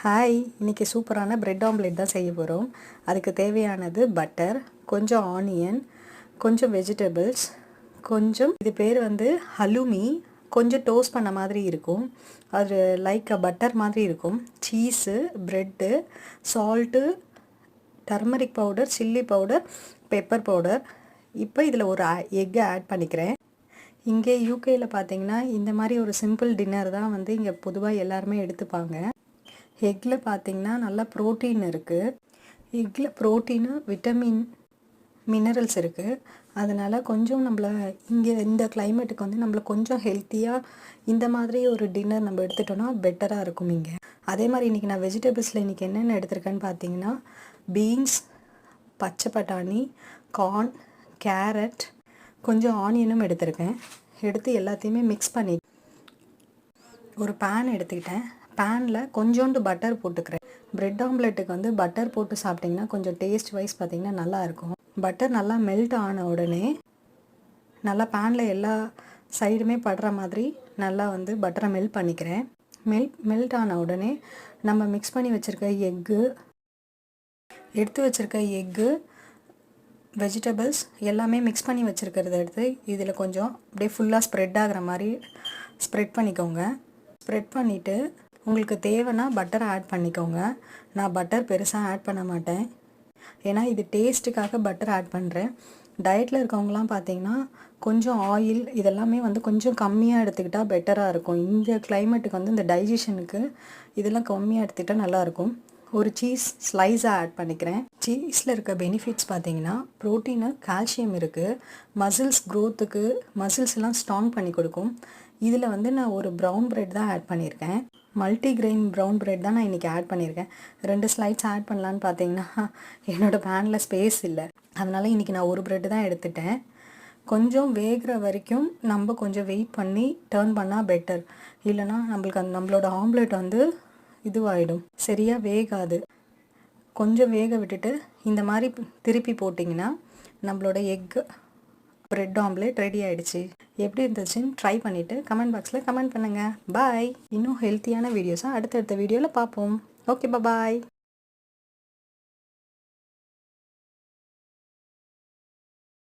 Hi, இன்றைக்கி சூப்பரான bread omelette தான் செய்ய போகிறோம். அதுக்கு தேவையானது பட்டர், கொஞ்சம் ஆனியன், கொஞ்சம் வெஜிடபிள்ஸ், கொஞ்சம் இது பேர் வந்து ஹலுமி, கொஞ்சம் டோஸ்ட் பண்ண மாதிரி இருக்கும். அது லைக் பட்டர் மாதிரி இருக்கும். Cheese, bread, salt, turmeric powder, chilli powder, pepper powder. இப்போ இதில் ஒரு எக்கை ஆட் பண்ணிக்கிறேன். இங்கே யூகேயில் பார்த்தீங்கன்னா இந்த மாதிரி ஒரு சிம்பிள் டின்னர் தான் வந்து இங்கே பொதுவாக எல்லாருமே எடுத்துப்பாங்க. எக்கில் பார்த்திங்கன்னா நல்லா ப்ரோட்டீன் இருக்குது. எக்கில் ப்ரோட்டீனு, விட்டமின், மினரல்ஸ் இருக்குது. அதனால் கொஞ்சம் நம்மளை இங்கே இந்த கிளைமேட்டுக்கு வந்து நம்மளை கொஞ்சம் ஹெல்த்தியாக இந்த மாதிரி ஒரு டின்னர் நம்ம எடுத்துட்டோன்னா பெட்டராக இருக்கும். இங்கே அதே மாதிரி இன்றைக்கி நான் வெஜிடபிள்ஸில் இன்றைக்கி என்னென்ன எடுத்திருக்கேன்னு பார்த்தீங்கன்னா பீன்ஸ், பச்சை பட்டாணி, கார்ன், கேரட், கொஞ்சம் ஆனியனும் எடுத்திருக்கேன். எடுத்து எல்லாத்தையுமே மிக்ஸ் பண்ணி ஒரு பேன் எடுத்துக்கிட்டேன். பேனில் கொஞ்சோண்டு பட்டர் போட்டுக்கிறேன். பிரெட் ஆம்லெட்டுக்கு வந்து பட்டர் போட்டு சாப்பிட்டிங்கன்னா கொஞ்சம் டேஸ்ட் வைஸ் பார்த்திங்கன்னா நல்லாயிருக்கும். பட்டர் நல்லா மெல்ட் ஆன உடனே நல்லா பேனில் எல்லா சைடுமே படுற மாதிரி நல்லா வந்து பட்டரை மெல்ட் பண்ணிக்கிறேன். மெல்ட் ஆன உடனே நம்ம மிக்ஸ் பண்ணி வச்சுருக்க எடுத்து வச்சுருக்க எக்கு, வெஜிடபிள்ஸ் எல்லாமே மிக்ஸ் பண்ணி வச்சுருக்கிறத எடுத்து இதில் கொஞ்சம் அப்படியே ஃபுல்லாக ஸ்ப்ரெட் ஆகிற மாதிரி ஸ்ப்ரெட் பண்ணிக்கோங்க. ஸ்ப்ரெட் பண்ணிவிட்டு உங்களுக்கு தேவைன்னா பட்டரை ஆட் பண்ணிக்கோங்க. நான் பட்டர் பெருசாக ஆட் பண்ண மாட்டேன், ஏன்னா இது டேஸ்ட்டுக்காக பட்டர் ஆட் பண்ணுறேன். டயட்டில் இருக்கவங்களாம் பார்த்தீங்கன்னா கொஞ்சம் ஆயில் இதெல்லாமே வந்து கொஞ்சம் கம்மியாக எடுத்துக்கிட்டால் பெட்டராக இருக்கும். இந்த கிளைமேட்டுக்கு வந்து இந்த டைஜஷனுக்கு இதெல்லாம் கம்மியாக எடுத்துக்கிட்டால் நல்லாயிருக்கும். ஒரு சீஸ் ஸ்லைஸாக ஆட் பண்ணிக்கிறேன். சீஸில் இருக்க பெனிஃபிட்ஸ் பார்த்தீங்கன்னா ப்ரோட்டீனு, கால்சியம் இருக்குது. மசில்ஸ் க்ரோத்துக்கு, மசில்ஸ் எல்லாம் ஸ்ட்ராங் பண்ணி கொடுக்கும். இதில் வந்து நான் ஒரு ப்ரௌன் ப்ரெட் தான் ஆட் பண்ணியிருக்கேன். மல்டிக்ரெயின் ப்ரௌன் ப்ரெட் தான் நான் இன்றைக்கி ஆட் பண்ணியிருக்கேன். 2 ஸ்லைட்ஸ் ஆட் பண்ணலான்னு பார்த்தீங்கன்னா என்னோடய பேனில் ஸ்பேஸ் இல்லை. அதனால் இன்றைக்கி நான் ஒரு ப்ரெட்டு தான் எடுத்துட்டேன். கொஞ்சம் வேகிற வரைக்கும் நம்ம கொஞ்சம் வெயிட் பண்ணி டர்ன் பண்ணால் பெட்டர். இல்லைனா நம்மளுக்கு நம்மளோட ஆம்லேட் வந்து இதுவாகிடும், சரியாக வேகாது. கொஞ்சம் வேக விட்டுட்டு இந்த மாதிரி திருப்பி போட்டிங்கன்னா நம்மளோட எக்கு பிரெட் ஆம்லேட் ரெடி ஆகிடுச்சு. எப்படி இருந்துச்சுன்னு ட்ரை பண்ணிவிட்டு கமெண்ட் பாக்ஸில் கமெண்ட் பண்ணுங்கள். பாய். இன்னும் ஹெல்த்தியான வீடியோஸாக அடுத்தடுத்த வீடியோவில் பார்ப்போம். ஓகே, பாய்.